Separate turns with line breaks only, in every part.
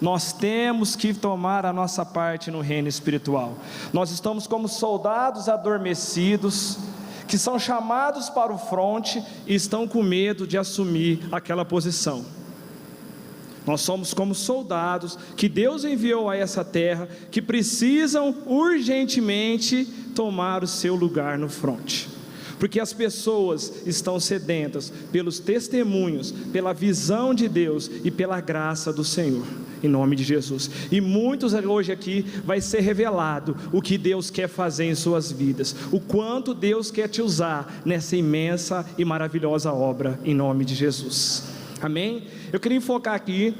Nós temos que tomar a nossa parte no reino espiritual. Nós estamos como soldados adormecidos, que são chamados para o fronte e estão com medo de assumir aquela posição. Nós somos como soldados que Deus enviou a essa terra, que precisam urgentemente tomar o seu lugar no fronte, porque as pessoas estão sedentas pelos testemunhos, pela visão de Deus e pela graça do Senhor, em nome de Jesus. E muitos hoje aqui vai ser revelado o que Deus quer fazer em suas vidas, o quanto Deus quer te usar nessa imensa e maravilhosa obra, em nome de Jesus. Amém? Eu queria enfocar aqui,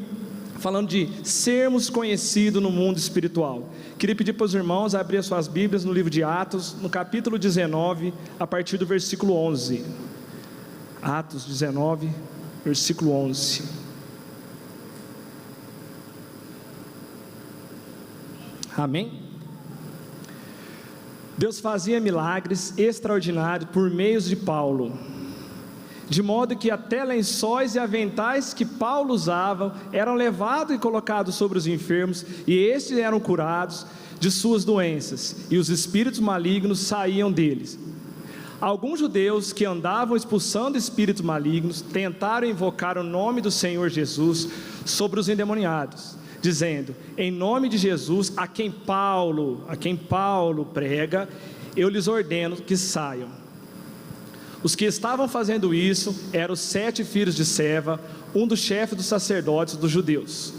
falando de sermos conhecidos no mundo espiritual. Queria pedir para os irmãos abrir as suas Bíblias no livro de Atos, no capítulo 19, a partir do versículo 11. Atos 19, versículo 11. Amém? Deus fazia milagres extraordinários por meio de Paulo, de modo que até lençóis e aventais que Paulo usava eram levados e colocados sobre os enfermos, e estes eram curados de suas doenças, e os espíritos malignos saíam deles. Alguns judeus que andavam expulsando espíritos malignos tentaram invocar o nome do Senhor Jesus sobre os endemoniados, dizendo: em nome de Jesus, a quem Paulo prega, eu lhes ordeno que saiam. Os que estavam fazendo isso eram os 7 filhos de Seva, um dos chefes dos sacerdotes dos judeus.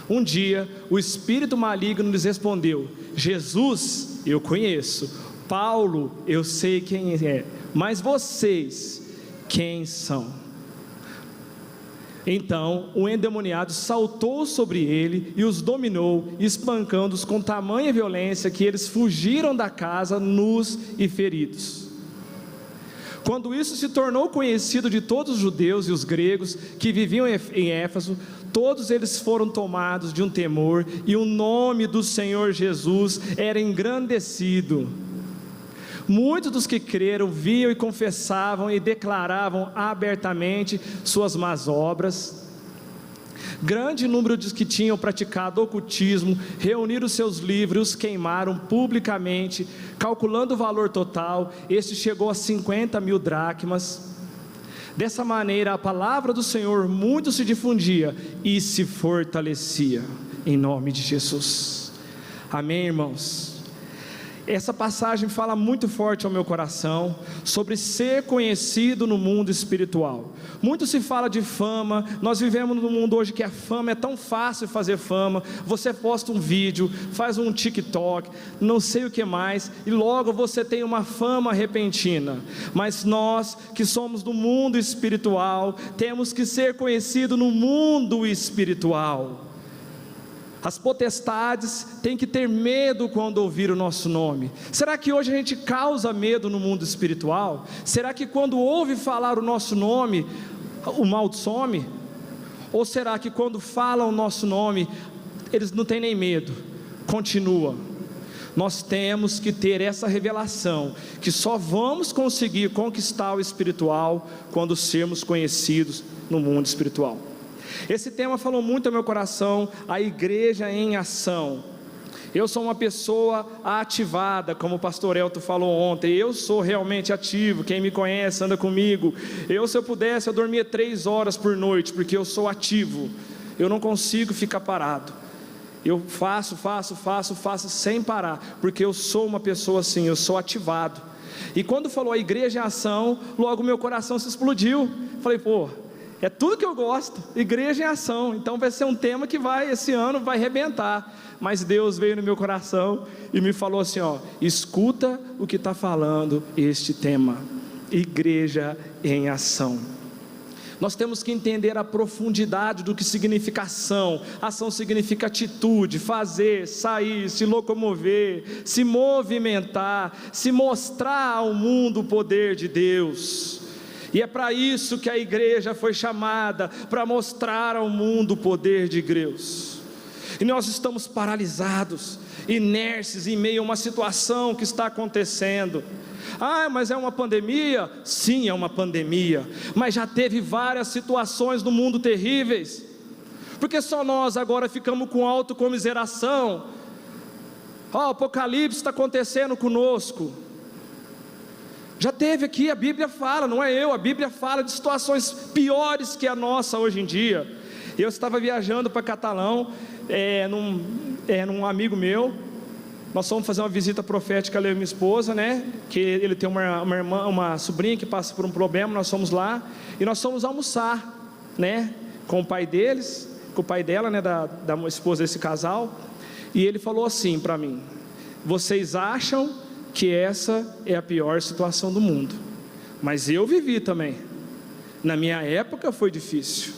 Um dia, o espírito maligno lhes respondeu: Jesus eu conheço, Paulo eu sei quem é, mas vocês quem são? Então o endemoniado saltou sobre ele e os dominou, espancando-os com tamanha violência que eles fugiram da casa nus e feridos. Quando isso se tornou conhecido de todos os judeus e os gregos que viviam em Éfeso, todos eles foram tomados de um temor, e o nome do Senhor Jesus era engrandecido. Muitos dos que creram viam e confessavam e declaravam abertamente suas más obras. Grande número dos que tinham praticado ocultismo reuniram seus livros e os queimaram publicamente, calculando o valor total. Este chegou a 50.000 dracmas. Dessa maneira a palavra do Senhor muito se difundia e se fortalecia, em nome de Jesus. Amém, irmãos? Essa passagem fala muito forte ao meu coração sobre ser conhecido no mundo espiritual. Muito se fala de fama. Nós vivemos num mundo hoje que a fama é tão fácil fazer fama. Você posta um vídeo, faz um TikTok, não sei o que mais, e logo você tem uma fama repentina. Mas nós que somos do mundo espiritual, temos que ser conhecidos no mundo espiritual. As potestades têm que ter medo quando ouvir o nosso nome. Será que hoje a gente causa medo no mundo espiritual? Será que quando ouve falar o nosso nome, o mal some? Ou será que quando falam o nosso nome, eles não têm nem medo? Continua. Nós temos que ter essa revelação, que só vamos conseguir conquistar o espiritual quando sermos conhecidos no mundo espiritual. Esse tema falou muito ao meu coração, a igreja em ação. Eu sou uma pessoa ativada, como o pastor Elton falou ontem. Eu sou realmente ativo. Quem me conhece anda comigo. Se eu pudesse, eu dormia 3 horas por noite, porque eu sou ativo. Eu não consigo ficar parado. Eu faço sem parar, porque eu sou uma pessoa assim, eu sou ativado. E quando falou a igreja em ação, logo meu coração se explodiu. Falei, é tudo que eu gosto, igreja em ação. Então vai ser um tema que esse ano vai arrebentar. Mas Deus veio no meu coração e me falou assim, escuta o que está falando este tema, igreja em ação. Nós temos que entender a profundidade do que significa ação. Ação significa atitude, fazer, sair, se locomover, se movimentar, se mostrar ao mundo o poder de Deus. E é para isso que a igreja foi chamada, para mostrar ao mundo o poder de Deus. E nós estamos paralisados, inertes em meio a uma situação que está acontecendo. Mas é uma pandemia? Sim, é uma pandemia, mas já teve várias situações no mundo terríveis. Porque só nós agora ficamos com autocomiseração. O Apocalipse está acontecendo conosco. Já teve aqui, a Bíblia fala, não é eu, a Bíblia fala de situações piores que a nossa hoje em dia. Eu estava viajando para Catalão, num amigo meu. Nós fomos fazer uma visita profética, eu e minha esposa, né? Que ele tem uma irmã, uma sobrinha que passa por um problema. Nós fomos lá e nós fomos almoçar, né? Com o pai deles, com o pai dela, né? Da esposa desse casal. E ele falou assim para mim: vocês acham que essa é a pior situação do mundo, mas eu vivi também. Na minha época foi difícil.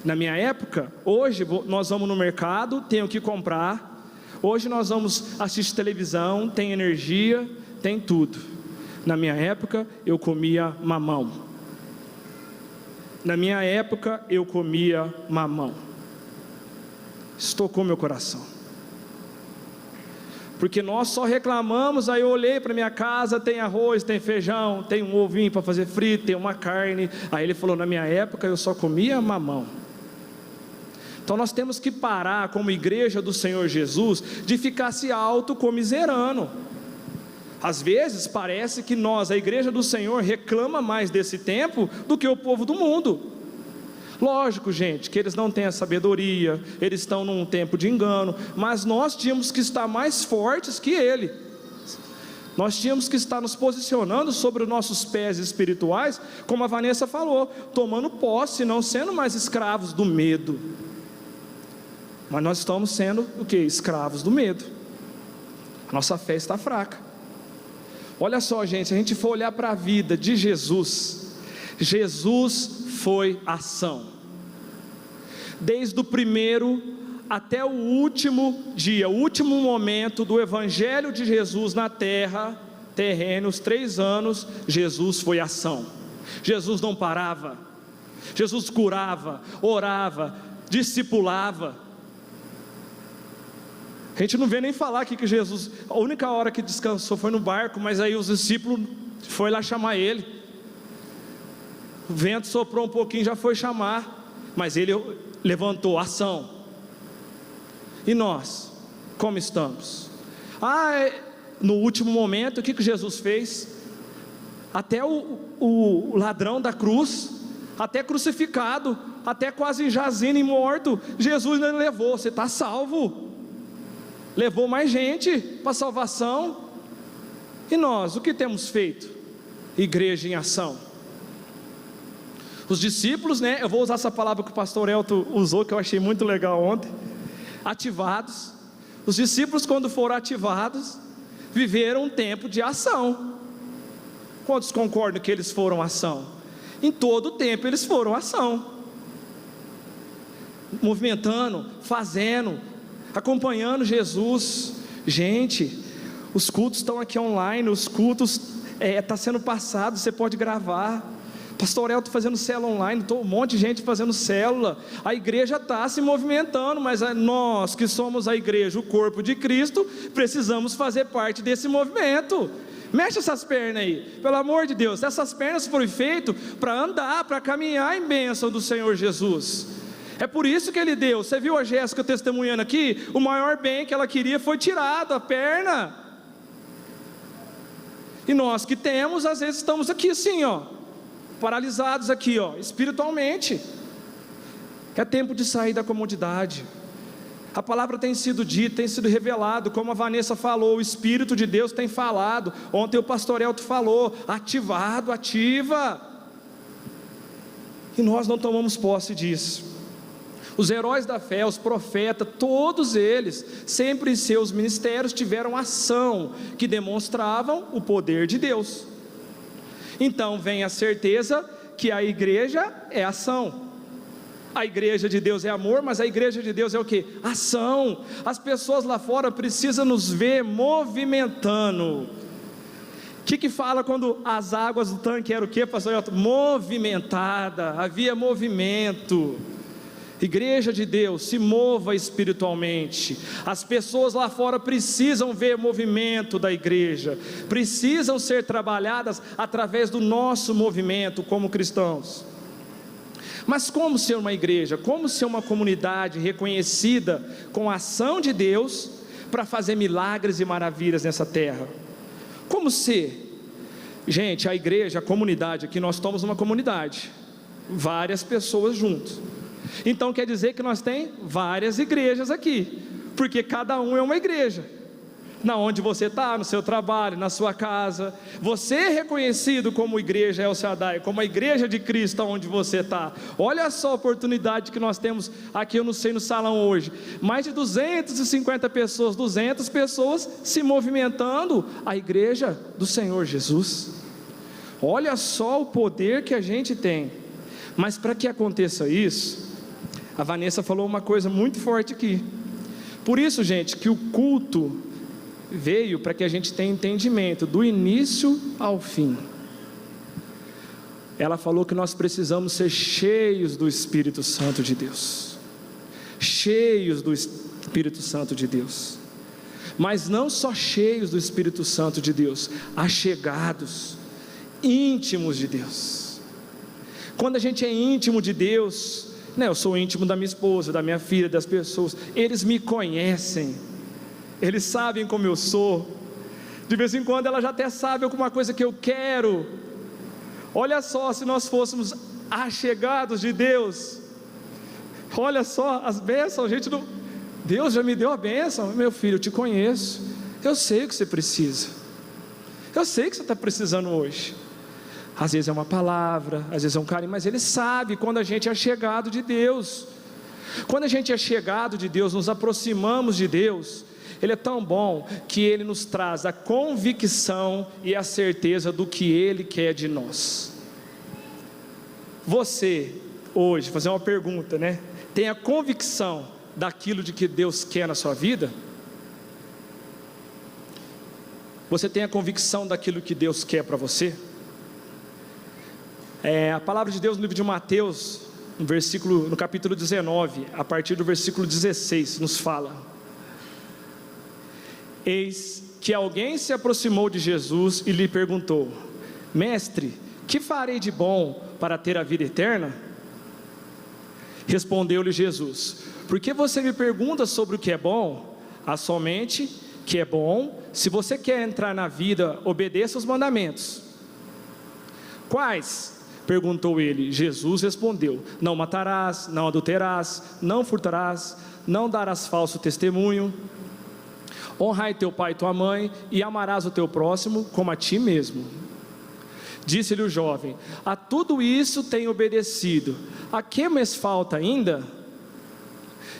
Na minha época, hoje nós vamos no mercado, tenho que comprar. Hoje nós vamos assistir televisão, tem energia, tem tudo. Na minha época eu comia mamão. Na minha época eu comia mamão. Isso tocou meu coração. Porque nós só reclamamos. Aí eu olhei para minha casa, tem arroz, tem feijão, tem um ovinho para fazer frito, tem uma carne. Aí ele falou: na minha época eu só comia mamão. Então nós temos que parar, como igreja do Senhor Jesus, de ficar se autocomiserando. Às vezes parece que nós, a igreja do Senhor, reclama mais desse tempo do que o povo do mundo. Lógico, gente, que eles não têm a sabedoria, eles estão num tempo de engano, mas nós tínhamos que estar mais fortes que ele. Nós tínhamos que estar nos posicionando sobre os nossos pés espirituais, como a Vanessa falou, tomando posse, não sendo mais escravos do medo. Mas nós estamos sendo o quê? Escravos do medo. A nossa fé está fraca. Olha só, gente, se a gente for olhar para a vida de Jesus, Jesus foi ação. Desde o primeiro até o último dia, o último momento do Evangelho de Jesus na terra, terreno, os 3 anos, Jesus foi ação. Jesus não parava. Jesus curava, orava, discipulava. A gente não vê nem falar aqui que Jesus, a única hora que descansou foi no barco, mas aí os discípulos foram lá chamar ele. O vento soprou um pouquinho, já foi chamar, mas ele levantou ação. E nós, como estamos? No último momento, o que Jesus fez? Até o ladrão da cruz, até crucificado, até quase jazindo e morto, Jesus ainda levou. Você está salvo. Levou mais gente para a salvação. E nós, o que temos feito? Igreja em ação. Os discípulos, né? Eu vou usar essa palavra que o pastor Elton usou, que eu achei muito legal ontem. Ativados. Os discípulos, quando foram ativados, viveram um tempo de ação. Quantos concordam que eles foram ação? Em todo o tempo eles foram ação. Movimentando, fazendo, acompanhando Jesus. Gente, os cultos estão aqui online, os cultos está sendo passado, você pode gravar. Pastor Elton fazendo célula online, um monte de gente fazendo célula. A igreja está se movimentando, mas nós que somos a igreja, o corpo de Cristo, precisamos fazer parte desse movimento. Mexe essas pernas aí, pelo amor de Deus. Essas pernas foram feitas para andar, para caminhar em bênção do Senhor Jesus. É por isso que Ele deu. Você viu a Jéssica testemunhando aqui? O maior bem que ela queria foi tirado, a perna. E nós que temos, às vezes estamos aqui assim, paralisados aqui, espiritualmente. É tempo de sair da comodidade. A palavra tem sido dita, tem sido revelado, como a Vanessa falou, o Espírito de Deus tem falado. Ontem o pastor Elton falou, ativado, ativa. E nós não tomamos posse disso. Os heróis da fé, os profetas, todos eles, sempre em seus ministérios tiveram ação, que demonstravam o poder de Deus. Então vem a certeza que a igreja é ação. A igreja de Deus é amor, mas a igreja de Deus é o quê? Ação. As pessoas lá fora precisam nos ver movimentando. O que fala quando as águas do tanque eram o quê, pastor Elton? Movimentada, havia movimento. Igreja de Deus, se mova espiritualmente. As pessoas lá fora precisam ver movimento da igreja, precisam ser trabalhadas através do nosso movimento como cristãos. Mas como ser uma igreja? Como ser uma comunidade reconhecida com a ação de Deus para fazer milagres e maravilhas nessa terra? Como ser? Gente, a igreja, a comunidade aqui, nós somos uma comunidade, várias pessoas juntos. Então quer dizer que nós temos várias igrejas aqui, porque cada um é uma igreja. Na onde você está, no seu trabalho, na sua casa, você é reconhecido como igreja El Shaddai, como a igreja de Cristo onde você está. Olha só a oportunidade que nós temos aqui, eu não sei, no salão hoje, mais de 250 pessoas, 200 pessoas se movimentando, a igreja do Senhor Jesus. Olha só o poder que a gente tem. Mas para que aconteça isso, a Vanessa falou uma coisa muito forte aqui. Por isso, gente, que o culto veio para que a gente tenha entendimento do início ao fim. Ela falou que nós precisamos ser cheios do Espírito Santo de Deus, cheios do Espírito Santo de Deus, mas não só cheios do Espírito Santo de Deus, achegados, íntimos de Deus. Quando a gente é íntimo de Deus, né, eu sou íntimo da minha esposa, da minha filha, das pessoas, eles me conhecem, eles sabem como eu sou. De vez em quando ela já até sabe alguma coisa que eu quero. Olha só, se nós fôssemos achegados de Deus, olha só as bênçãos, gente não... Deus já me deu a bênção. Meu filho, eu te conheço, eu sei o que você precisa, eu sei o que você está precisando hoje. Às vezes é uma palavra, às vezes é um carinho, mas Ele sabe quando a gente é chegado de Deus. Quando a gente é chegado de Deus, nos aproximamos de Deus, Ele é tão bom que Ele nos traz a convicção e a certeza do que Ele quer de nós. Você, hoje, fazer uma pergunta, né? Tem a convicção daquilo de que Deus quer na sua vida? Você tem a convicção daquilo que Deus quer para você? A palavra de Deus no livro de Mateus, no capítulo 19, a partir do versículo 16, nos fala: eis que alguém se aproximou de Jesus e lhe perguntou: mestre, que farei de bom para ter a vida eterna? Respondeu-lhe Jesus: por que você me pergunta sobre o que é bom? Há somente que é bom, se você quer entrar na vida, obedeça os mandamentos. Quais? Perguntou ele. Jesus respondeu: não matarás, não adulterarás, não furtarás, não darás falso testemunho, honrai teu pai e tua mãe, e amarás o teu próximo como a ti mesmo. Disse-lhe o jovem: a tudo isso tenho obedecido, a que me falta ainda?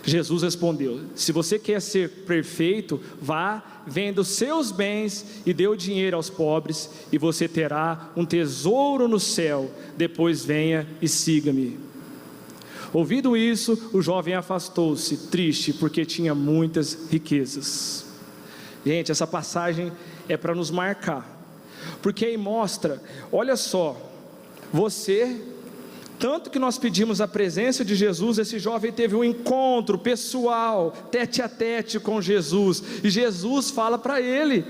Jesus respondeu: se você quer ser perfeito, vá, venda os seus bens e dê o dinheiro aos pobres, e você terá um tesouro no céu, depois venha e siga-me. Ouvido isso, o jovem afastou-se, triste, porque tinha muitas riquezas. Gente, essa passagem é para nos marcar, porque aí mostra, olha só, tanto que nós pedimos a presença de Jesus, esse jovem teve um encontro pessoal, tete a tete com Jesus, e Jesus fala para ele,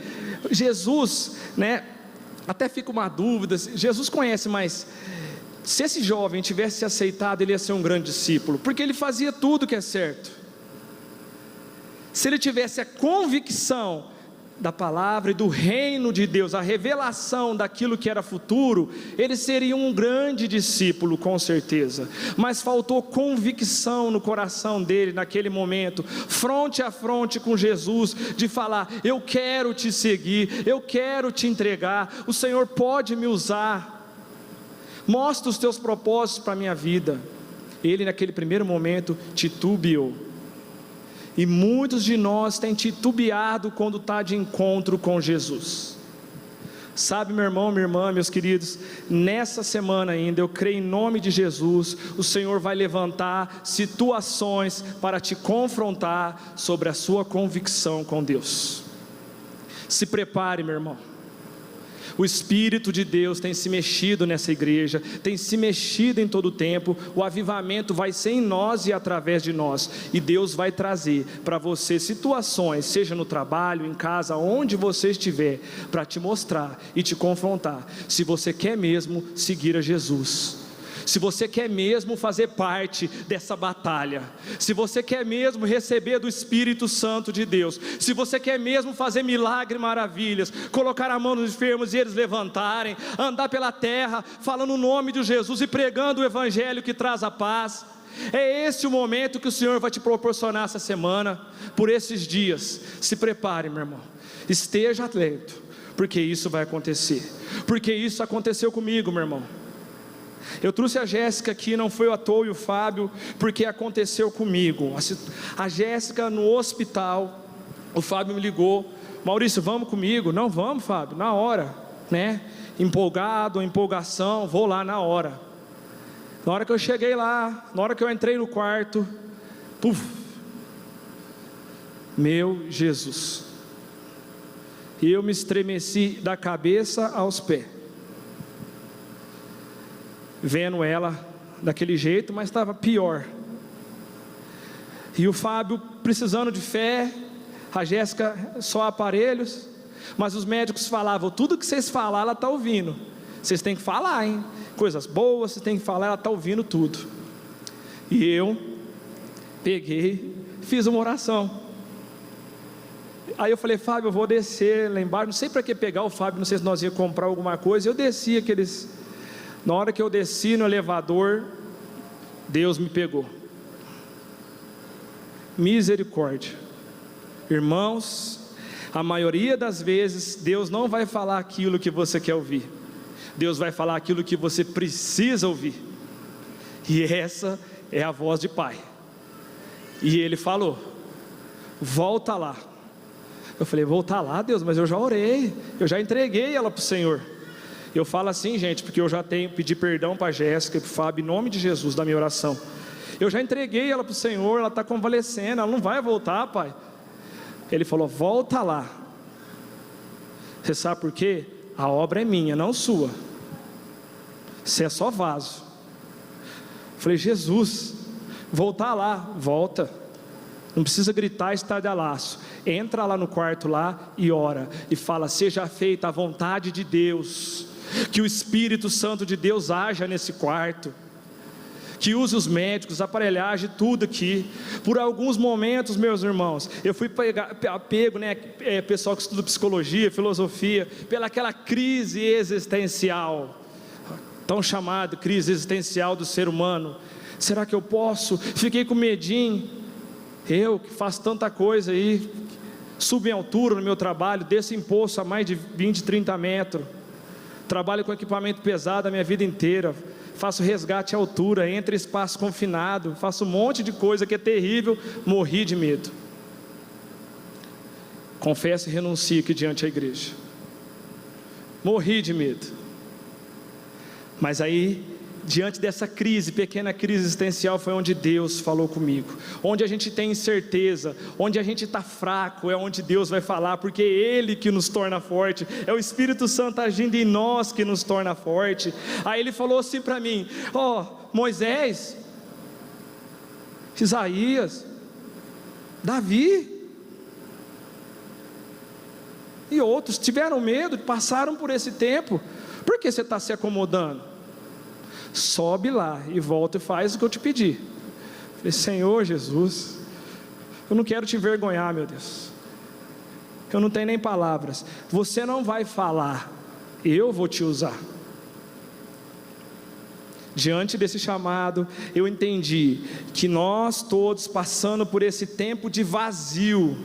Jesus, né, até fica uma dúvida, Jesus conhece, mas se esse jovem tivesse aceitado, ele ia ser um grande discípulo, porque ele fazia tudo que é certo. Se ele tivesse a convicção da palavra e do reino de Deus, a revelação daquilo que era futuro, ele seria um grande discípulo, com certeza, mas faltou convicção no coração dele, naquele momento, fronte a fronte com Jesus, de falar: eu quero te seguir, eu quero te entregar, o Senhor pode me usar, mostra os teus propósitos para a minha vida. Ele naquele primeiro momento titubeou, e muitos de nós têm titubeado quando está de encontro com Jesus. Sabe, meu irmão, minha irmã, meus queridos, nessa semana ainda, eu creio em nome de Jesus, o Senhor vai levantar situações para te confrontar sobre a sua convicção com Deus. Se prepare, meu irmão. O Espírito de Deus tem se mexido nessa igreja, tem se mexido em todo o tempo. O avivamento vai ser em nós e através de nós, e Deus vai trazer para você situações, seja no trabalho, em casa, onde você estiver, para te mostrar e te confrontar, se você quer mesmo seguir a Jesus. se você quer mesmo fazer parte dessa batalha, se você quer mesmo receber do Espírito Santo de Deus, se você quer mesmo fazer milagres e maravilhas, colocar a mão nos enfermos e eles levantarem, andar pela terra, falando o nome de Jesus e pregando o Evangelho que traz a paz, é esse o momento que o Senhor vai te proporcionar essa semana, por esses dias. Se prepare, meu irmão, esteja atento, porque isso vai acontecer, porque isso aconteceu comigo, meu irmão. Eu trouxe a Jéssica aqui, não foi à toa, e o Fábio, porque aconteceu comigo. A Jéssica no hospital, o Fábio me ligou: Maurício, vamos comigo? Não, vamos, Fábio, na hora, né? Empolgado, empolgação, vou lá na hora. Na hora que eu cheguei lá, na hora que eu entrei no quarto, puf, meu Jesus, e eu me estremeci da cabeça aos pés, vendo ela daquele jeito, mas estava pior. E o Fábio precisando de fé, a Jéssica só aparelhos, mas os médicos falavam: tudo que vocês falar, ela está ouvindo. Vocês têm que falar, hein? Coisas boas, vocês têm que falar, ela está ouvindo tudo. E eu peguei, fiz uma oração. Aí eu falei: Fábio, eu vou descer lá embaixo. Não sei para que pegar o Fábio, não sei se nós íamos comprar alguma coisa. Eu desci aqueles... Na hora que eu desci no elevador, Deus me pegou. Misericórdia. Irmãos, a maioria das vezes Deus não vai falar aquilo que você quer ouvir, Deus vai falar aquilo que você precisa ouvir. E essa é a voz de Pai. E Ele falou: volta lá. Eu falei: voltar lá, Deus? Mas eu já orei, eu já entreguei ela para o Senhor. Eu falo assim, gente, porque eu já pedi perdão para a Jéssica e para o Fábio, em nome de Jesus, da minha oração. Eu já entreguei ela para o Senhor, ela está convalescendo, ela não vai voltar, Pai. Ele falou: volta lá. Você sabe por quê? A obra é minha, não sua. Você é só vaso. Eu falei: Jesus, voltar lá. Volta. Não precisa gritar estardalhaço. Entra lá no quarto lá e ora. E fala: seja feita a vontade de Deus. Que o Espírito Santo de Deus haja nesse quarto. Que use os médicos, a aparelhagem, tudo aqui. Por alguns momentos, meus irmãos, eu fui pego, né, pessoal que estuda psicologia, filosofia, pelaquela crise existencial, tão chamada crise existencial do ser humano. Será que eu posso? Fiquei com medinho. Eu que faço tanta coisa aí, subo em altura no meu trabalho, desço em poço a mais de 20, 30 metros, trabalho com equipamento pesado a minha vida inteira, faço resgate à altura, entro em espaço confinado, faço um monte de coisa que é terrível. Morri de medo. Confesso e renuncio aqui diante da igreja. Morri de medo. Mas aí, diante dessa crise, pequena crise existencial, foi onde Deus falou comigo. Onde a gente tem incerteza, onde a gente está fraco, é onde Deus vai falar, porque é Ele que nos torna forte, é o Espírito Santo agindo em nós que nos torna forte. Aí Ele falou assim para mim: Moisés, Isaías, Davi e outros tiveram medo, passaram por esse tempo. Por que você está se acomodando? Sobe lá e volta e faz o que eu te pedi. Falei: Senhor Jesus, eu não quero te envergonhar, meu Deus, eu não tenho nem palavras. Você não vai falar, eu vou te usar. Diante desse chamado, eu entendi que nós todos passando por esse tempo de vazio,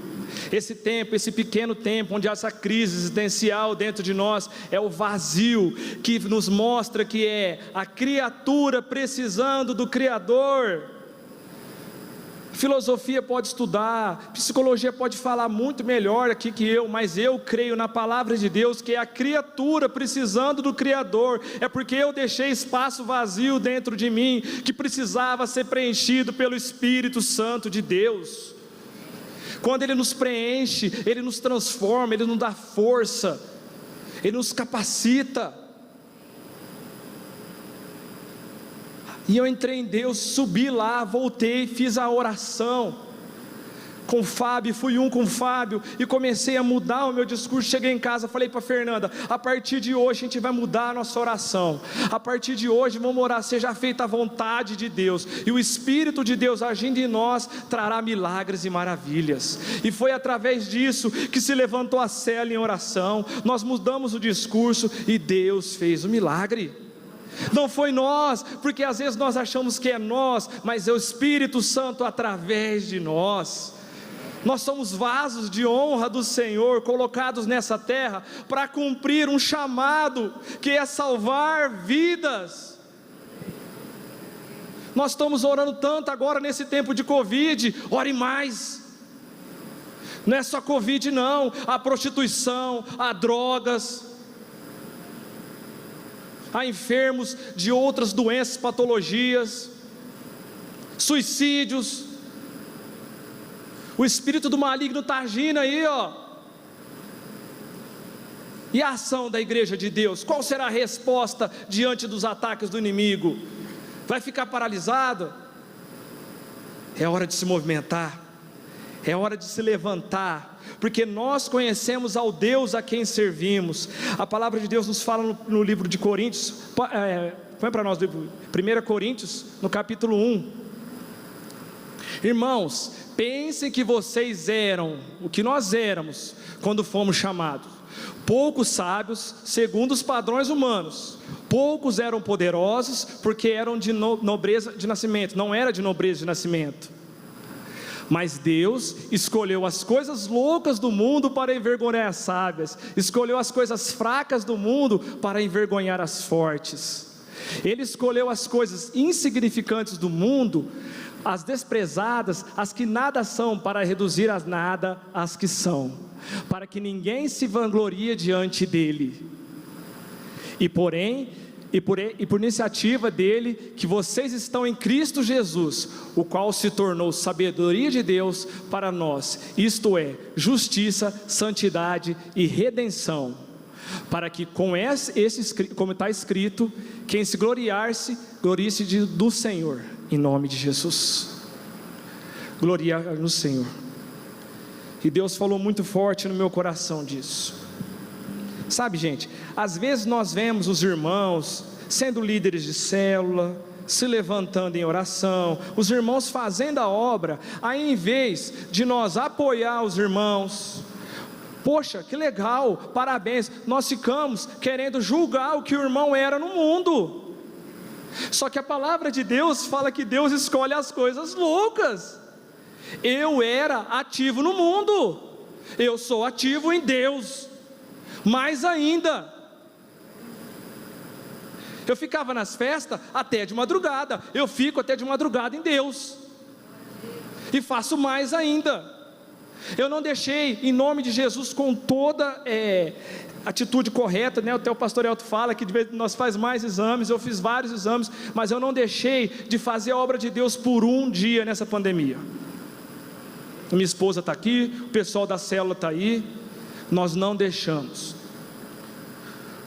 esse tempo, esse pequeno tempo, onde essa crise existencial dentro de nós é o vazio, que nos mostra que é a criatura precisando do Criador. Filosofia pode estudar, psicologia pode falar muito melhor aqui que eu, mas eu creio na palavra de Deus, que é a criatura precisando do Criador. É porque eu deixei espaço vazio dentro de mim, que precisava ser preenchido pelo Espírito Santo de Deus. Quando Ele nos preenche, Ele nos transforma, Ele nos dá força, Ele nos capacita. E eu entrei em Deus, subi lá, voltei, fiz a oração. com o Fábio, fui um com o Fábio, e comecei a mudar o meu discurso. Cheguei em casa, falei para Fernanda: a partir de hoje a gente vai mudar a nossa oração, a partir de hoje vamos orar, seja feita a vontade de Deus, e o Espírito de Deus agindo em nós, trará milagres e maravilhas. E foi através disso que se levantou a cela em oração, nós mudamos o discurso, e Deus fez o milagre. Não foi nós, porque às vezes nós achamos que é nós, mas é o Espírito Santo através de nós. Nós somos vasos de honra do Senhor, colocados nessa terra, para cumprir um chamado, que é salvar vidas. Nós estamos orando tanto agora nesse tempo de Covid, ore mais. Não é só Covid não, há prostituição, há drogas, há enfermos de outras doenças, patologias, suicídios. O espírito do maligno está agindo aí, ó. E a ação da igreja de Deus? Qual será a resposta diante dos ataques do inimigo? Vai ficar paralisado? É hora de se movimentar, é hora de se levantar, porque nós conhecemos ao Deus a quem servimos. A palavra de Deus nos fala no livro de Coríntios, põe para nós, 1 Coríntios, no capítulo 1. Irmãos, pensem que vocês eram o que nós éramos quando fomos chamados: poucos sábios segundo os padrões humanos, poucos eram poderosos porque eram de nobreza de nascimento, não era de nobreza de nascimento. Mas Deus escolheu as coisas loucas do mundo para envergonhar as sábias, escolheu as coisas fracas do mundo para envergonhar as fortes. Ele escolheu as coisas insignificantes do mundo, as desprezadas, as que nada são, para reduzir a nada as que são, para que ninguém se vanglorie diante dele. E por iniciativa dele, que vocês estão em Cristo Jesus, o qual se tornou sabedoria de Deus para nós, isto é, justiça, santidade e redenção, para que como está escrito, quem se gloriar-se, glorie-se do Senhor, em nome de Jesus. Gloriar no Senhor. E Deus falou muito forte no meu coração disso. Sabe, gente, às vezes nós vemos os irmãos sendo líderes de célula, se levantando em oração, os irmãos fazendo a obra, aí em vez de nós apoiar os irmãos, poxa, que legal, parabéns, nós ficamos querendo julgar o que o irmão era no mundo. Só que a palavra de Deus fala que Deus escolhe as coisas loucas. Eu era ativo no mundo, eu sou ativo em Deus, mais ainda. Eu ficava nas festas até de madrugada, eu fico até de madrugada em Deus, e faço mais ainda. Eu não deixei, em nome de Jesus, com toda atitude correta, né? Até o pastor Elton fala que nós faz mais exames, eu fiz vários exames, mas eu não deixei de fazer a obra de Deus por um dia nessa pandemia. Minha esposa está aqui, o pessoal da célula está aí, nós não deixamos,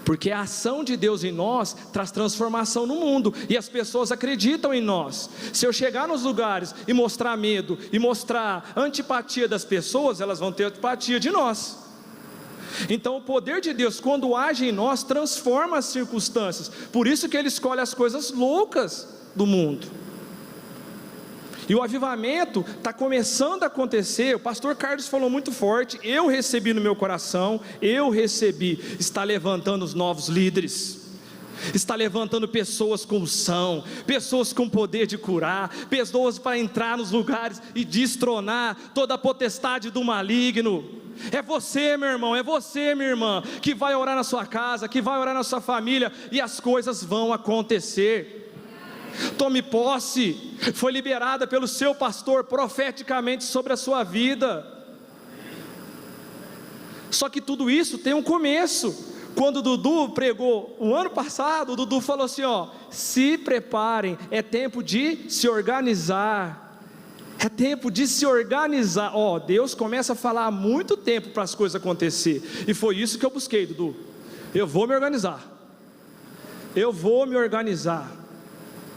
porque a ação de Deus em nós traz transformação no mundo, e as pessoas acreditam em nós. Se eu chegar nos lugares e mostrar medo, e mostrar antipatia das pessoas, elas vão ter antipatia de nós. Então o poder de Deus, quando age em nós, transforma as circunstâncias. Por isso que Ele escolhe as coisas loucas do mundo. E o avivamento está começando a acontecer. O pastor Carlos falou muito forte, eu recebi no meu coração, está levantando os novos líderes, está levantando pessoas com unção, pessoas com poder de curar, pessoas para entrar nos lugares e destronar toda a potestade do maligno. É você, meu irmão, é você, minha irmã, que vai orar na sua casa, que vai orar na sua família, e as coisas vão acontecer. Tome posse, foi liberada pelo seu pastor profeticamente sobre a sua vida. Só que tudo isso tem um começo. Quando o Dudu pregou o ano passado, o Dudu falou assim, ó, se preparem, é tempo de se organizar, é tempo de se organizar. Ó, Deus começa a falar há muito tempo para as coisas acontecer, e foi isso que eu busquei, Dudu. Eu vou me organizar, eu vou me organizar,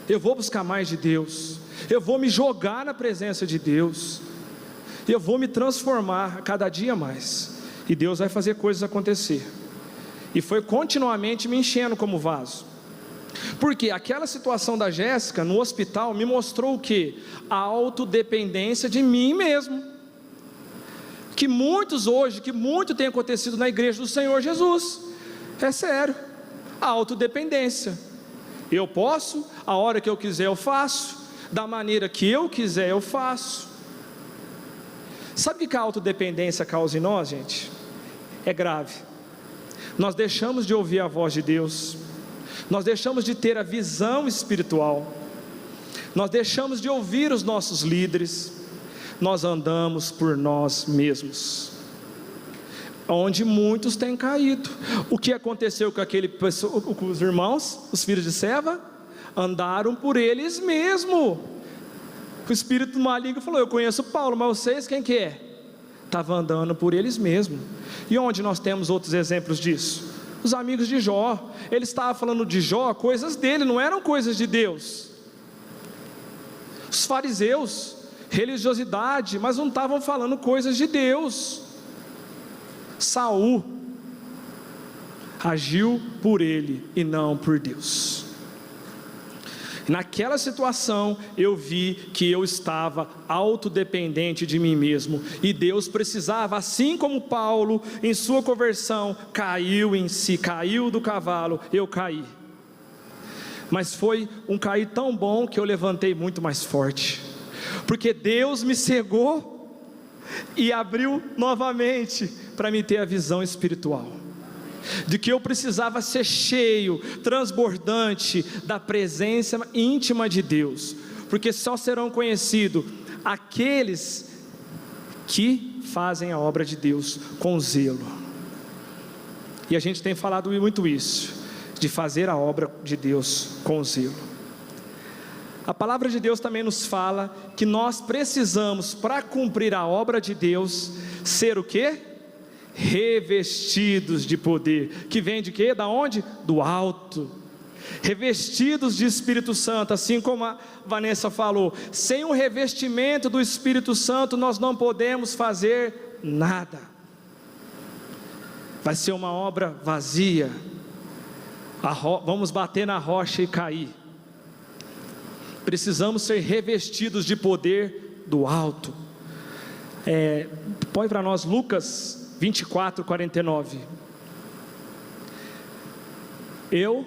eu vou buscar mais de Deus, eu vou me jogar na presença de Deus. e eu vou me transformar a cada dia mais, e Deus vai fazer coisas acontecer. E foi continuamente me enchendo como vaso, porque aquela situação da Jéssica no hospital me mostrou o quê? A autodependência de mim mesmo, que muitos hoje, que muito tem acontecido na igreja do Senhor Jesus, é sério, a autodependência. Eu posso, a hora que eu quiser eu faço, da maneira que eu quiser eu faço. Sabe o que a autodependência causa em nós, gente? É grave. Nós deixamos de ouvir a voz de Deus, nós deixamos de ter a visão espiritual, nós deixamos de ouvir os nossos líderes, nós andamos por nós mesmos, onde muitos têm caído. O que aconteceu com os irmãos, os filhos de Seva? Andaram por eles mesmos. O espírito maligno falou: eu conheço Paulo, mas vocês quem que é? Estava andando por eles mesmos. E onde nós temos outros exemplos disso? Os amigos de Jó. Ele estava falando de Jó, coisas dele, não eram coisas de Deus. Os fariseus, religiosidade, mas não estavam falando coisas de Deus. Saul agiu por ele e não por Deus. Naquela situação eu vi que eu estava autodependente de mim mesmo, e Deus precisava, assim como Paulo em sua conversão caiu em si, caiu do cavalo, eu caí, mas foi um cair tão bom que eu levantei muito mais forte, porque Deus me cegou e abriu novamente para me ter a visão espiritual, de que eu precisava ser cheio, transbordante da presença íntima de Deus, porque só serão conhecidos aqueles que fazem a obra de Deus com zelo. E a gente tem falado muito isso, de fazer a obra de Deus com zelo. A palavra de Deus também nos fala que nós precisamos, para cumprir a obra de Deus, ser o quê? Revestidos de poder, que vem de quê? Da onde? Do alto. Revestidos de Espírito Santo, assim como a Vanessa falou, sem o revestimento do Espírito Santo nós não podemos fazer nada, vai ser uma obra vazia, vamos bater na rocha e cair. Precisamos ser revestidos de poder do alto. Põe para nós Lucas 24:49. Eu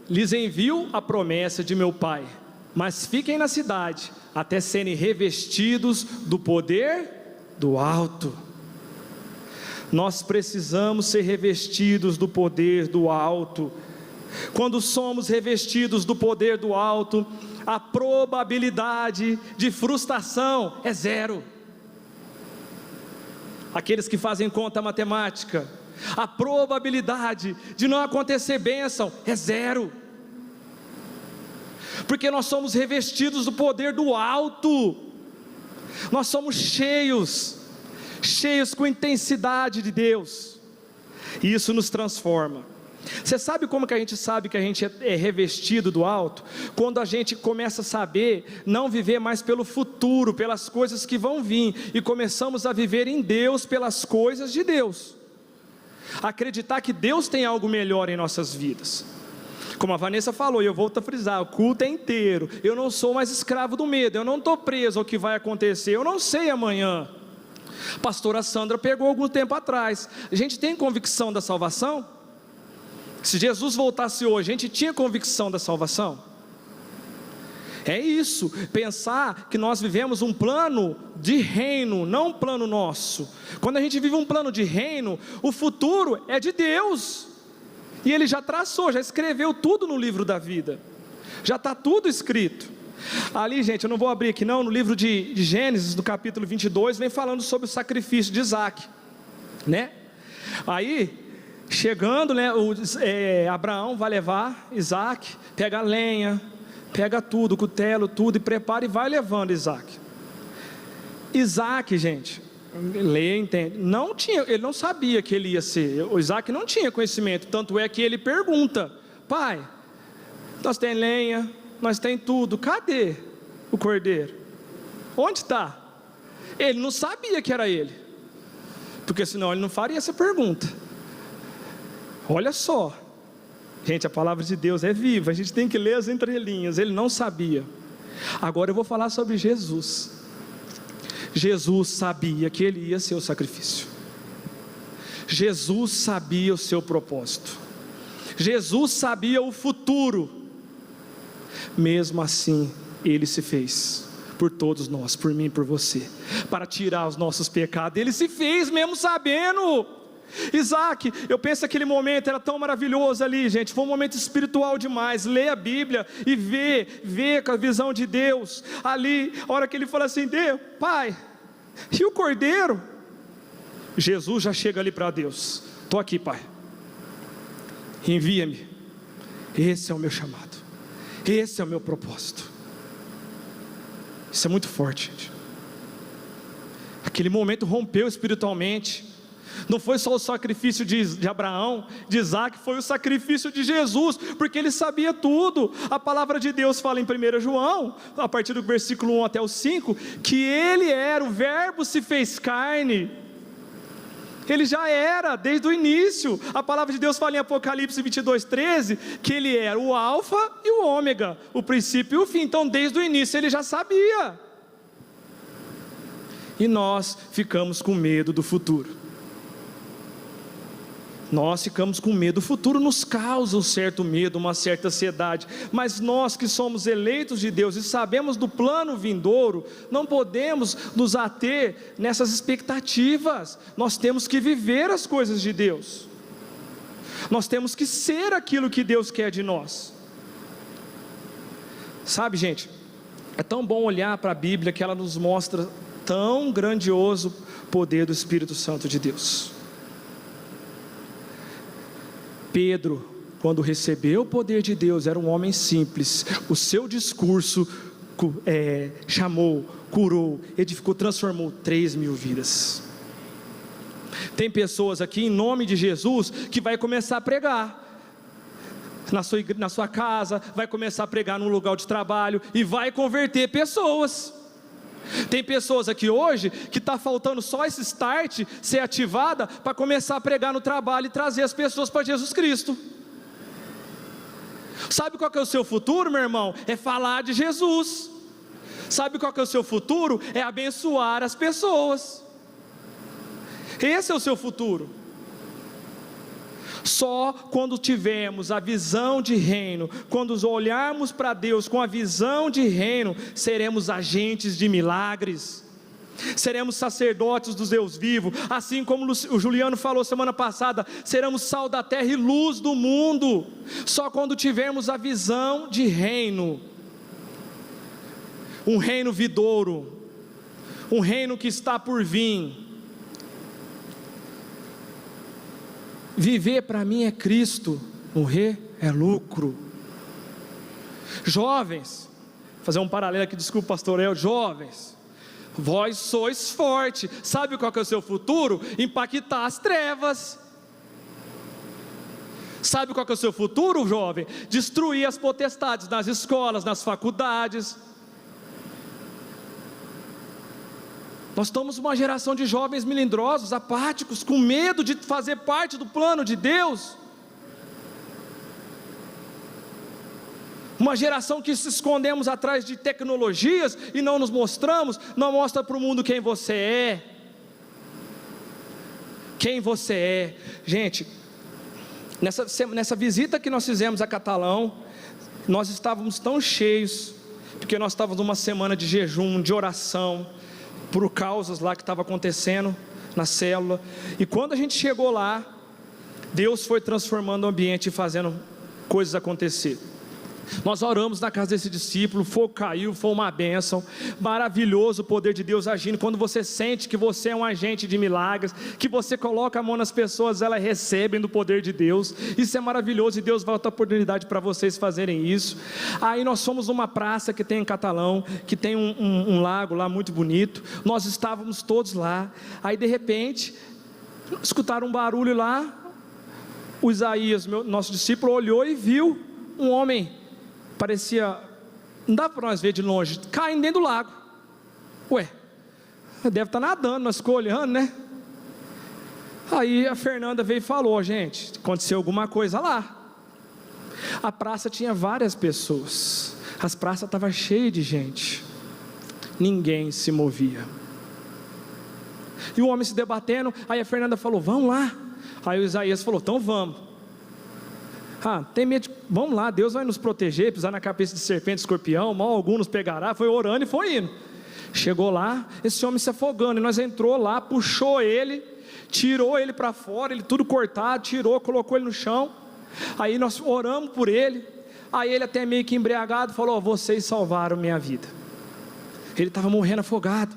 lhes envio a promessa de meu Pai, mas fiquem na cidade, até serem revestidos do poder do alto. Nós precisamos ser revestidos do poder do alto. Quando somos revestidos do poder do alto, a probabilidade de frustração é zero. Aqueles que fazem conta matemática, a probabilidade de não acontecer bênção é zero, porque nós somos revestidos do poder do alto, nós somos cheios com intensidade de Deus, e isso nos transforma. Você sabe como que a gente sabe que a gente é revestido do alto? Quando a gente começa a saber, não viver mais pelo futuro, pelas coisas que vão vir, e começamos a viver em Deus, pelas coisas de Deus, acreditar que Deus tem algo melhor em nossas vidas. Como a Vanessa falou, e eu volto a frisar, o culto é inteiro, eu não sou mais escravo do medo, eu não estou preso ao que vai acontecer, eu não sei amanhã. A pastora Sandra pegou algum tempo atrás, a gente tem convicção da salvação? Se Jesus voltasse hoje, a gente tinha convicção da salvação? É isso, pensar que nós vivemos um plano de reino, não um plano nosso. Quando a gente vive um plano de reino, o futuro é de Deus, e Ele já traçou, já escreveu tudo no livro da vida, já está tudo escrito. Ali, gente, eu não vou abrir aqui não, no livro de Gênesis, no capítulo 22, vem falando sobre o sacrifício de Isaac, né? Aí, chegando, né, Abraão vai levar Isaac, pega a lenha, pega tudo, cutelo, tudo, e prepara e vai levando Isaac. Isaac, gente, lê, entende, ele não sabia que ele ia ser, o Isaac não tinha conhecimento, tanto é que ele pergunta: pai, nós tem lenha, nós tem tudo, cadê o cordeiro? Onde está? Ele não sabia que era ele, porque senão ele não faria essa pergunta. Olha só, gente, a palavra de Deus é viva, a gente tem que ler as entrelinhas. Ele não sabia. Agora eu vou falar sobre Jesus. Jesus sabia que ele ia ser o sacrifício. Jesus sabia o seu propósito. Jesus sabia o futuro. Mesmo assim, ele se fez por todos nós, por mim e por você, para tirar os nossos pecados. Ele se fez mesmo sabendo. Isaac, eu penso que aquele momento era tão maravilhoso ali, gente, foi um momento espiritual demais. Lê a Bíblia e vê com a visão de Deus ali, a hora que ele fala assim: Deus, Pai, e o cordeiro? Jesus já chega ali para Deus: estou aqui, Pai, envia-me, esse é o meu chamado, esse é o meu propósito. Isso é muito forte, gente. Aquele momento rompeu espiritualmente. Não foi só o sacrifício de Abraão, de Isaac, foi o sacrifício de Jesus, porque ele sabia tudo. A palavra de Deus fala em 1 João, a partir do versículo 1 até o 5, que ele era, o verbo se fez carne. Ele já era, desde o início. A palavra de Deus fala em Apocalipse 22:13, que ele era o alfa e o ômega, o princípio e o fim. Então desde o início ele já sabia. E nós ficamos com medo do futuro. Nós ficamos com medo, o futuro nos causa um certo medo, uma certa ansiedade, mas nós que somos eleitos de Deus e sabemos do plano vindouro, não podemos nos ater nessas expectativas. Nós temos que viver as coisas de Deus, nós temos que ser aquilo que Deus quer de nós. Sabe, gente, é tão bom olhar para a Bíblia, que ela nos mostra tão grandioso poder do Espírito Santo de Deus. Pedro, quando recebeu o poder de Deus, era um homem simples. O seu discurso chamou, curou, edificou, transformou 3.000 vidas. Tem pessoas aqui, em nome de Jesus, que vai começar a pregar na sua casa, vai começar a pregar num lugar de trabalho e vai converter pessoas. Tem pessoas aqui hoje que está faltando só esse start ser ativada para começar a pregar no trabalho e trazer as pessoas para Jesus Cristo. Sabe qual que é o seu futuro, meu irmão? É falar de Jesus. Sabe qual que é o seu futuro? É abençoar as pessoas. Esse é o seu futuro. Só quando tivermos a visão de reino, quando olharmos para Deus com a visão de reino, seremos agentes de milagres, seremos sacerdotes do Deus vivo, assim como o Juliano falou semana passada, seremos sal da terra e luz do mundo. Só quando tivermos a visão de reino, um reino vindouro, um reino que está por vir. Viver para mim é Cristo, morrer é lucro. Jovens, fazer um paralelo aqui, desculpa pastor, jovens, vós sois fortes. Sabe qual que é o seu futuro? Impactar as trevas. Sabe qual que é o seu futuro, jovem? Destruir as potestades nas escolas, nas faculdades. Nós estamos uma geração de jovens melindrosos, apáticos, com medo de fazer parte do plano de Deus. Uma geração que se escondemos atrás de tecnologias e não nos mostramos, não mostra para o mundo quem você é. Quem você é. Gente, nessa visita que nós fizemos a Catalão, nós estávamos tão cheios, porque nós estávamos numa semana de jejum, de oração, por causas lá que estava acontecendo na célula. E quando a gente chegou lá, Deus foi transformando o ambiente e fazendo coisas acontecer. Nós oramos na casa desse discípulo, fogo caiu, foi uma bênção, maravilhoso o poder de Deus agindo. Quando você sente que você é um agente de milagres, que você coloca a mão nas pessoas, elas recebem do poder de Deus, isso é maravilhoso, e Deus vai dar oportunidade para vocês fazerem isso. Aí nós fomos numa praça que tem em Catalão, que tem um lago lá muito bonito, nós estávamos todos lá, aí de repente, escutaram um barulho lá, o Isaías, nosso discípulo, olhou e viu um homem, parecia, não dá para nós ver de longe, caindo dentro do lago. Ué, Deve estar nadando, nós ficamos olhando, né? Aí a Fernanda veio e falou: gente, aconteceu alguma coisa lá. A praça tinha várias pessoas, as praças estavam cheias de gente, ninguém se movia. E o homem se debatendo. Aí a Fernanda falou: vamos lá. Aí o Isaías falou: então vamos. Tem medo vamos lá, Deus vai nos proteger, pisar na cabeça de serpente, escorpião, mal algum nos pegará. Foi orando e foi indo. Chegou lá, esse homem se afogando, e nós entrou lá, puxou ele, tirou ele para fora, ele tudo cortado, tirou, colocou ele no chão. Aí nós oramos por ele. Aí ele até meio que embriagado falou: vocês salvaram minha vida. Ele estava morrendo afogado.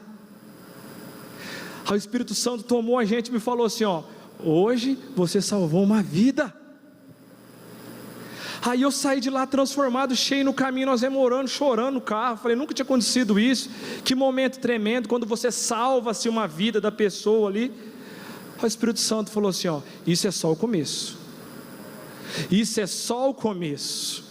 Aí o Espírito Santo tomou a gente e me falou assim: hoje você salvou uma vida. Aí eu saí de lá transformado, cheio no caminho, nós íamos orando, chorando no carro. Falei: nunca tinha acontecido isso. Que momento tremendo, quando você salva-se uma vida da pessoa ali. Aí o Espírito Santo falou assim: isso é só o começo. Isso é só o começo.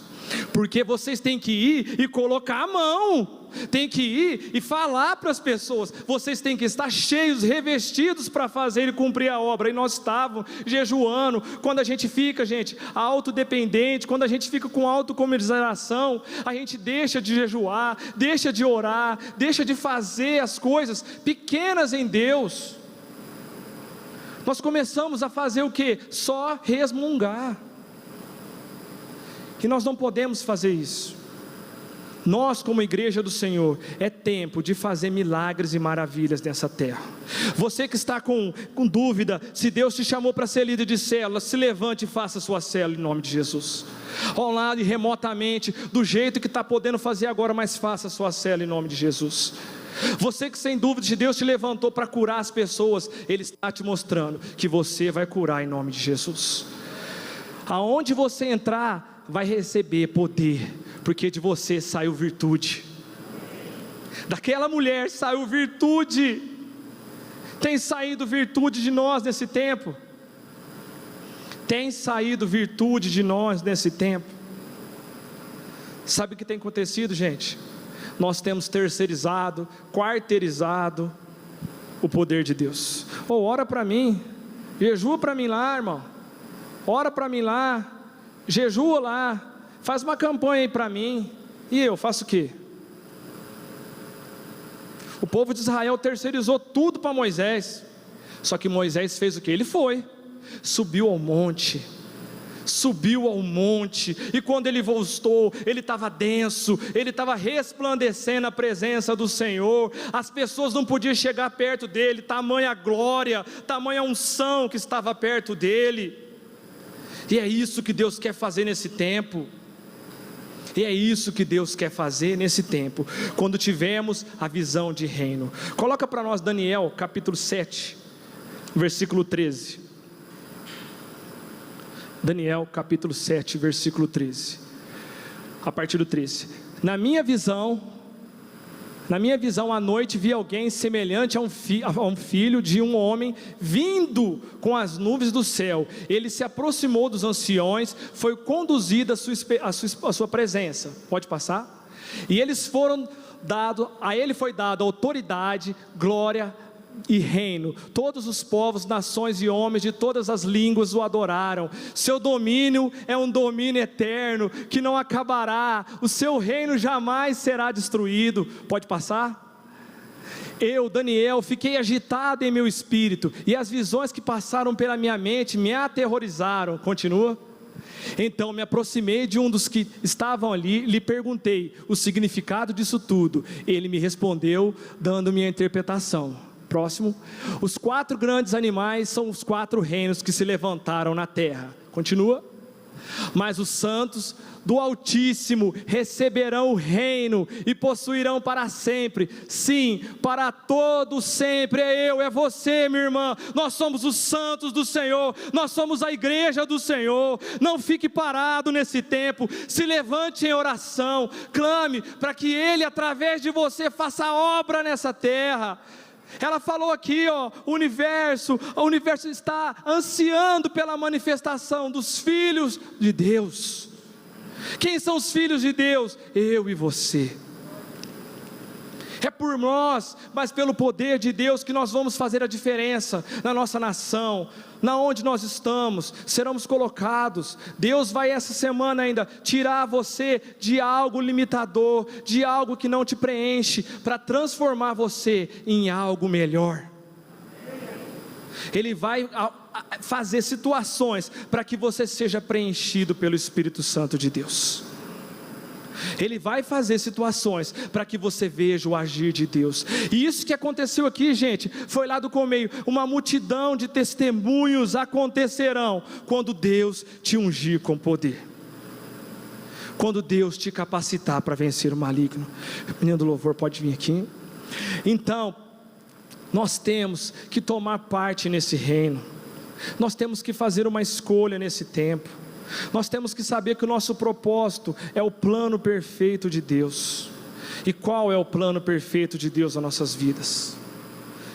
Porque vocês têm que ir e colocar a mão, tem que ir e falar para as pessoas, vocês têm que estar cheios, revestidos para fazer e cumprir a obra. E nós estávamos jejuando. Quando a gente fica, gente, autodependente, quando a gente fica com autocomiseração, a gente deixa de jejuar, deixa de orar, deixa de fazer as coisas pequenas em Deus. Nós começamos a fazer o que? Só resmungar. E nós não podemos fazer isso. Nós, como igreja do Senhor, é tempo de fazer milagres e maravilhas nessa terra. Você que está com dúvida, se Deus te chamou para ser líder de célula, se levante e faça a sua célula em nome de Jesus. Online, remotamente, do jeito que está podendo fazer agora, mas faça a sua célula em nome de Jesus. Você que sem dúvida de Deus te levantou para curar as pessoas, Ele está te mostrando que você vai curar em nome de Jesus. Aonde você entrar, vai receber poder, porque de você saiu virtude. Daquela mulher saiu virtude. Tem saído virtude de nós nesse tempo. Tem saído virtude de nós nesse tempo. Sabe o que tem acontecido, gente? Nós temos terceirizado, quarteirizado o poder de Deus. Ora para mim, jejua para mim lá, irmão. Ora para mim lá, jejua lá, faz uma campanha aí para mim. E eu faço o quê? O povo de Israel terceirizou tudo para Moisés. Só que Moisés fez o quê? Ele foi, subiu ao monte, e quando ele voltou, ele estava denso, ele estava resplandecendo a presença do Senhor. As pessoas não podiam chegar perto dele, tamanha glória, tamanha unção que estava perto dele. E é isso que Deus quer fazer nesse tempo. Quando tivermos a visão de reino. Coloca para nós Daniel capítulo 7, versículo 13. Daniel capítulo 7, versículo 13. A partir do 13. Na minha visão à noite vi alguém semelhante a um filho de um homem vindo com as nuvens do céu. Ele se aproximou dos anciões, foi conduzido à sua presença. Pode passar? E a ele foi dado autoridade, glória e reino. Todos os povos, nações e homens de todas as línguas o adoraram. Seu domínio é um domínio eterno que não acabará. O seu reino jamais será destruído. Pode passar? Eu, Daniel, fiquei agitado em meu espírito, e as visões que passaram pela minha mente me aterrorizaram. Continua. Então me aproximei de um dos que estavam ali, lhe perguntei o significado disso tudo. Ele me respondeu, dando-me a interpretação. Próximo. Os 4 grandes animais são os 4 reinos que se levantaram na terra. Continua. Mas os santos do Altíssimo receberão o reino e possuirão para sempre, sim, para todo sempre. É eu, é você, minha irmã. Nós somos os santos do Senhor, nós somos a igreja do Senhor. Não fique parado nesse tempo, se levante em oração, clame para que Ele através de você faça a obra nessa terra. Ela falou aqui, o universo está ansiando pela manifestação dos filhos de Deus. Quem são os filhos de Deus? Eu e você. É por nós, mas pelo poder de Deus que nós vamos fazer a diferença na nossa nação, na onde nós estamos, seremos colocados. Deus vai essa semana ainda tirar você de algo limitador, de algo que não te preenche, para transformar você em algo melhor. Ele vai fazer situações para que você seja preenchido pelo Espírito Santo de Deus. Ele vai fazer situações para que você veja o agir de Deus. E isso que aconteceu aqui, gente, foi lá do começo. Uma multidão de testemunhos acontecerão quando Deus te ungir com poder, quando Deus te capacitar para vencer o maligno. O menino do louvor pode vir aqui. Então, nós temos que tomar parte nesse reino. Nós temos que fazer uma escolha nesse tempo. Nós temos que saber que o nosso propósito é o plano perfeito de Deus. E qual é o plano perfeito de Deus nas nossas vidas?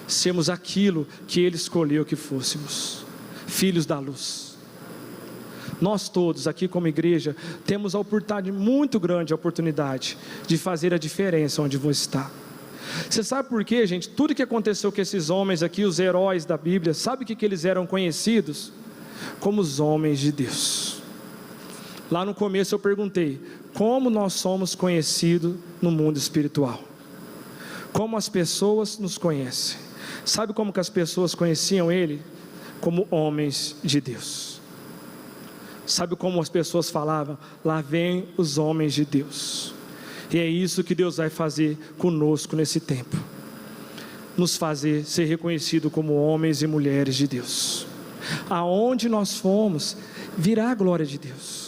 Sermos aquilo que Ele escolheu que fôssemos, filhos da luz. Nós todos aqui como igreja temos a oportunidade, muito grande a oportunidade de fazer a diferença onde você está. Você sabe por quê, gente? Tudo que aconteceu com esses homens aqui, os heróis da Bíblia, sabe o que eles eram conhecidos? Como os homens de Deus. Lá no começo eu perguntei, como nós somos conhecidos no mundo espiritual? Como as pessoas nos conhecem? Sabe como que as pessoas conheciam ele? Como homens de Deus. Sabe como as pessoas falavam? Lá vem os homens de Deus. E é isso que Deus vai fazer conosco nesse tempo. Nos fazer ser reconhecidos como homens e mulheres de Deus. Aonde nós fomos, virá a glória de Deus.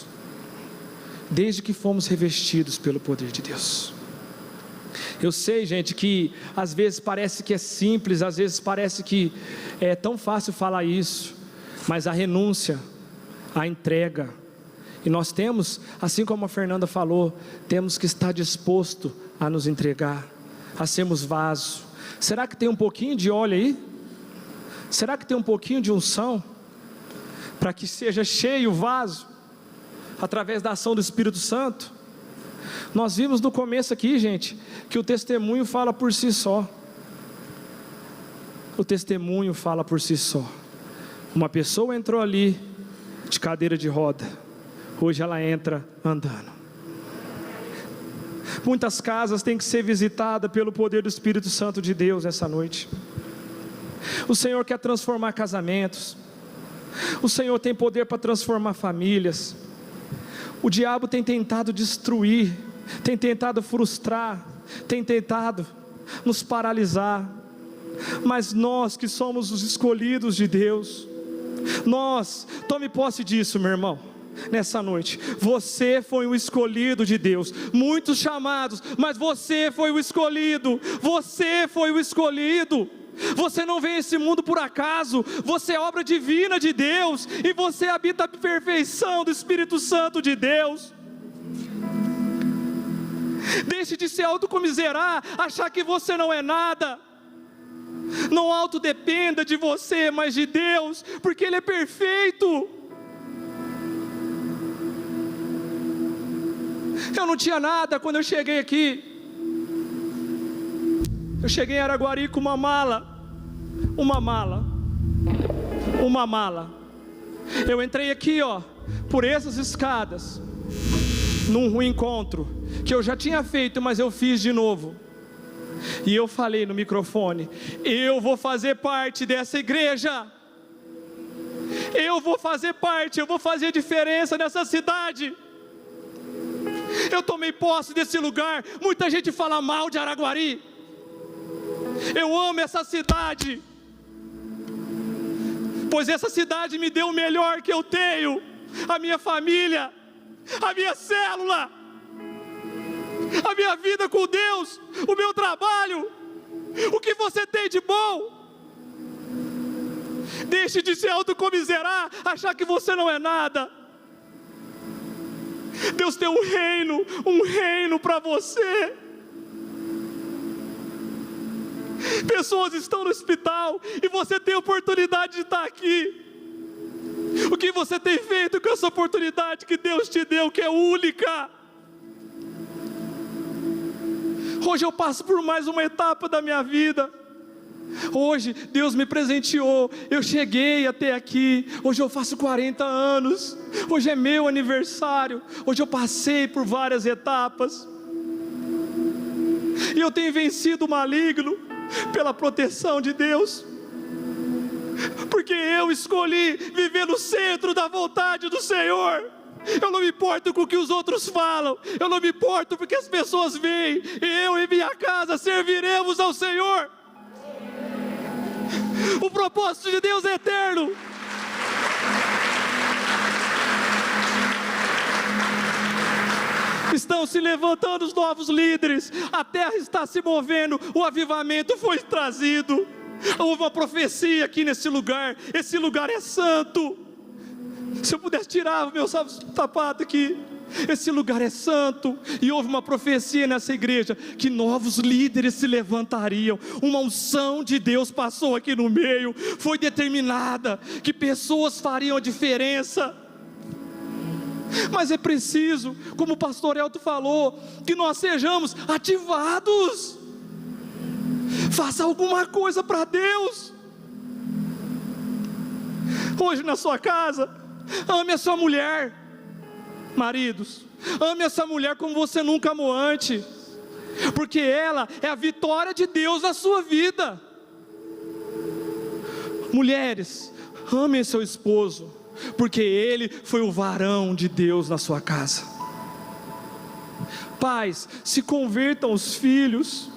Desde que fomos revestidos pelo poder de Deus. Eu sei, gente, que às vezes parece que é simples, às vezes parece que é tão fácil falar isso, mas a renúncia, a entrega, e nós temos, assim como a Fernanda falou, temos que estar disposto a nos entregar, a sermos vaso. Será que tem um pouquinho de óleo aí? Será que tem um pouquinho de unção? Para que seja cheio o vaso? Através da ação do Espírito Santo. Nós vimos no começo aqui, gente, que o testemunho fala por si só. O testemunho fala por si só. Uma pessoa entrou ali de cadeira de roda, hoje ela entra andando. Muitas casas têm que ser visitadas pelo poder do Espírito Santo de Deus essa noite. O Senhor quer transformar casamentos. O Senhor tem poder para transformar famílias. O diabo tem tentado destruir, tem tentado frustrar, tem tentado nos paralisar, mas nós que somos os escolhidos de Deus, nós, tome posse disso, meu irmão, nessa noite. Você foi o escolhido de Deus. Muitos chamados, mas você foi o escolhido. Você foi o escolhido. Você não veio a esse mundo por acaso. Você é obra divina de Deus, e você habita a perfeição do Espírito Santo de Deus. Deixe de se autocomiserar, achar que você não é nada. Não autodependa de você, mas de Deus, porque Ele é perfeito. Eu não tinha nada quando eu cheguei aqui. Eu cheguei em Araguari com uma mala. Eu entrei aqui, por essas escadas, num encontro que eu já tinha feito, mas eu fiz de novo. E eu falei no microfone: eu vou fazer parte dessa igreja. Eu vou fazer parte, eu vou fazer diferença nessa cidade. Eu tomei posse desse lugar. Muita gente fala mal de Araguari. Eu amo essa cidade, pois essa cidade me deu o melhor que eu tenho: a minha família, a minha célula, a minha vida com Deus, o meu trabalho. O que você tem de bom? Deixe de se autocomiserar, achar que você não é nada. Deus tem um reino para você. Pessoas estão no hospital e você tem a oportunidade de estar aqui. O que você tem feito com essa oportunidade que Deus te deu, que é única? Hoje eu passo por mais uma etapa da minha vida. Hoje Deus me presenteou, eu cheguei até aqui. Hoje eu faço 40 anos, hoje é meu aniversário. Hoje eu passei por várias etapas, e eu tenho vencido o maligno pela proteção de Deus, porque eu escolhi viver no centro da vontade do Senhor. Eu não me importo com o que os outros falam, eu não me importo porque as pessoas veem. Eu e minha casa serviremos ao Senhor. O propósito de Deus é eterno. Estão se levantando os novos líderes, a terra está se movendo, o avivamento foi trazido. Houve uma profecia aqui nesse lugar, esse lugar é santo. Se eu pudesse tirar o meu sapato aqui, esse lugar é santo. E houve uma profecia nessa igreja, que novos líderes se levantariam. Uma unção de Deus passou aqui no meio, foi determinada, que pessoas fariam a diferença. Mas é preciso, como o pastor Elton falou, que nós sejamos ativados. Faça alguma coisa para Deus. Hoje na sua casa, ame a sua mulher. Maridos, ame essa mulher como você nunca amou antes, porque ela é a vitória de Deus na sua vida. Mulheres, ame seu esposo, porque ele foi o varão de Deus na sua casa. Pais, se convertam os filhos.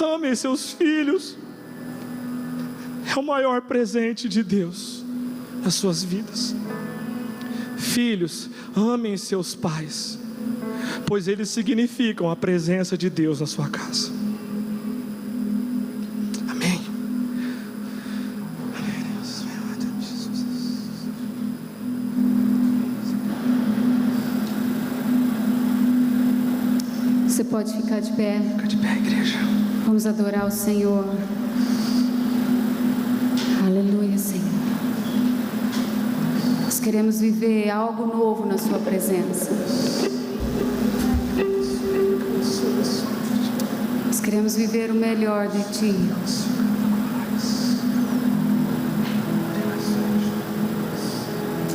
Amem seus filhos. É o maior presente de Deus nas suas vidas. Filhos, amem seus pais, pois eles significam a presença de Deus na sua casa. Amém.
Você pode ficar de pé.
Fica de pé, igreja.
Vamos adorar o Senhor. Aleluia, Senhor. Nós queremos viver algo novo na sua presença. Nós queremos viver o melhor de Ti.